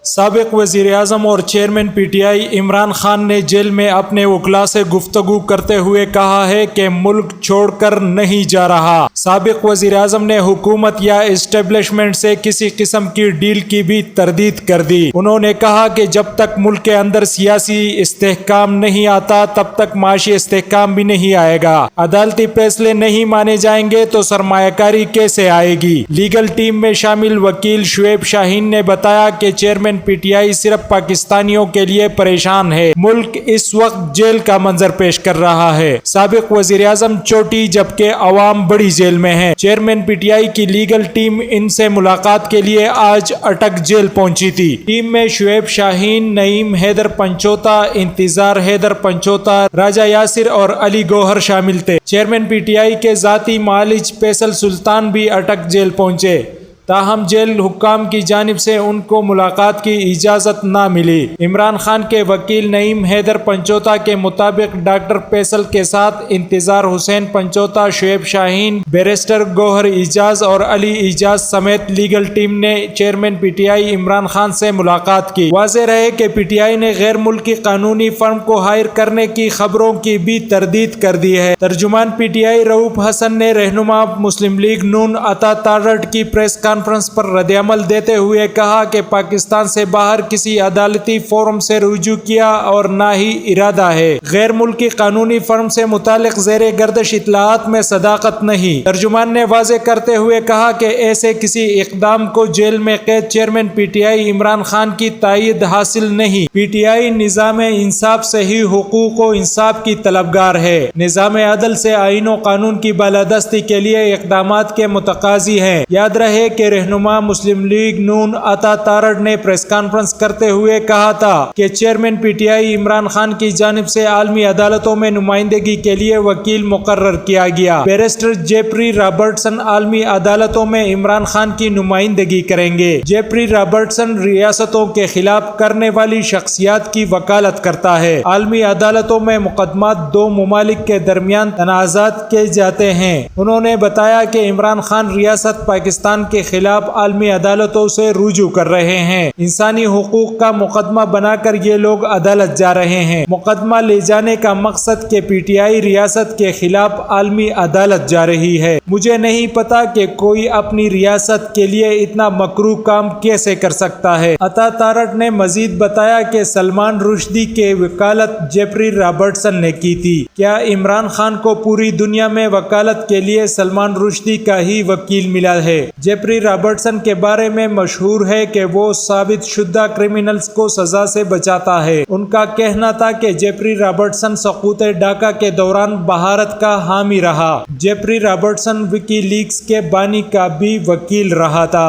سابق وزیر اعظم اور chairman P T I Imran Khan نے جیل میں اپنے وکلاء سے گفتگو کرتے ہوئے کہا ہے کہ ملک چھوڑ کر نہیں جا رہا۔ سابق وزیر اعظم نے حکومت یا اسٹیبلشمنٹ سے کسی قسم کی ڈیل کی بھی تردید کر دی۔ انہوں نے کہا کہ جب تک ملک کے اندر سیاسی استحکام نہیں آتا تب تک معاشی استحکام بھی نہیں آئے گا۔ عدالتی فیصلے نہیں مانے جائیں گے تو سرمایہ کاری کیسے آئے گی؟ لیگل ٹیم میں شامل وکیل شعیب شاہین نے بتایا کہ چیئرمین پی ٹی آئی صرف پاکستانیوں کے لیے پریشان ہے۔ ملک اس وقت جیل کا منظر پیش کر رہا ہے۔ سابق وزیر اعظم چوٹی جبکہ عوام بڑی جیل میں ہے۔ چیئرمین پی ٹی آئی کی لیگل ٹیم ان سے ملاقات کے لیے آج اٹک جیل پہنچی تھی۔ ٹیم میں شعیب شاہین، نعیم حیدر پنچوتا، انتظار حیدر پنچوتا، راجہ یاسر اور علی گوہر شامل تھے۔ چیئرمین پی ٹی آئی کے ذاتی معالج فیصل سلطان بھی اٹک جیل پہنچے، تاہم جیل حکام کی جانب سے ان کو ملاقات کی اجازت نہ ملی۔ عمران خان کے وکیل نعیم حیدر پنچوتا کے مطابق ڈاکٹر فیصل کے ساتھ انتظار حسین پنچوتا، شعیب شاہین، بیرسٹر گوہر اعجاز اور علی اعجاز سمیت لیگل ٹیم نے chairman P T I Imran Khan سے ملاقات کی۔ واضح رہے کہ پی ٹی آئی نے غیر ملکی قانونی فرم کو ہائر کرنے کی خبروں کی بھی تردید کر دی ہے۔ ترجمان پی ٹی آئی رؤوف حسن نے رہنما مسلم لیگ نون عطا تارڑ کی پریس کانفرنس پر رد عمل دیتے ہوئے کہا کہ پاکستان سے باہر کسی عدالتی فورم سے رجوع کیا اور نہ ہی ارادہ ہے۔ غیر ملکی قانونی فرم سے متعلق زیر گردش اطلاعات میں صداقت نہیں۔ ترجمان نے واضح کرتے ہوئے کہا کہ ایسے کسی اقدام کو جیل میں قید chairman P T I Imran Khan کی تائید حاصل نہیں۔ پی ٹی آئی نظام انصاف سے ہی حقوق و انصاف کی طلبگار ہے۔ نظام عدل سے آئین و قانون کی بالادستی کے لیے اقدامات کے متقاضی ہیں۔ یاد رہے کہ رہنما مسلم لیگ نون عطا تارڑ نے پریس کانفرنس کرتے ہوئے کہا تھا کہ chairman P T I Imran Khan کی جانب سے عالمی عدالتوں میں نمائندگی کے لیے وکیل مقرر کیا گیا۔ بیرسٹر جیفری رابرٹسن عالمی عدالتوں میں عمران خان کی نمائندگی کریں گے۔ جیفری رابرٹسن ریاستوں کے خلاف کرنے والی شخصیات کی وکالت کرتا ہے۔ عالمی عدالتوں میں مقدمات دو ممالک کے درمیان تنازعات کے جاتے ہیں۔ انہوں نے بتایا کہ عمران خان ریاست پاکستان کے خلاف عالمی عدالتوں سے رجوع کر رہے ہیں۔ انسانی حقوق کا مقدمہ بنا کر یہ لوگ عدالت جا رہے ہیں۔ مقدمہ لے جانے کا مقصد کہ پی ٹی آئی ریاست کے خلاف عالمی عدالت جا رہی ہے۔ مجھے نہیں پتا کہ کوئی اپنی ریاست کے لیے اتنا مکروہ کام کیسے کر سکتا ہے۔ عطا تارڑ نے مزید بتایا کہ سلمان رشدی کے وکالت جیفری رابرٹسن نے کی تھی۔ کیا عمران خان کو پوری دنیا میں وکالت کے لیے سلمان رشدی کا ہی وکیل ملا ہے؟ جیفری رابرٹسن کے بارے میں مشہور ہے کہ وہ ثابت شدہ کرمنلز کو سزا سے بچاتا ہے۔ ان کا کہنا تھا کہ جیفری رابرٹسن سقوط ڈھاکہ کے دوران بھارت کا حامی رہا۔ جیفری رابرٹسن وکی لیکس کے بانی کا بھی وکیل رہا تھا۔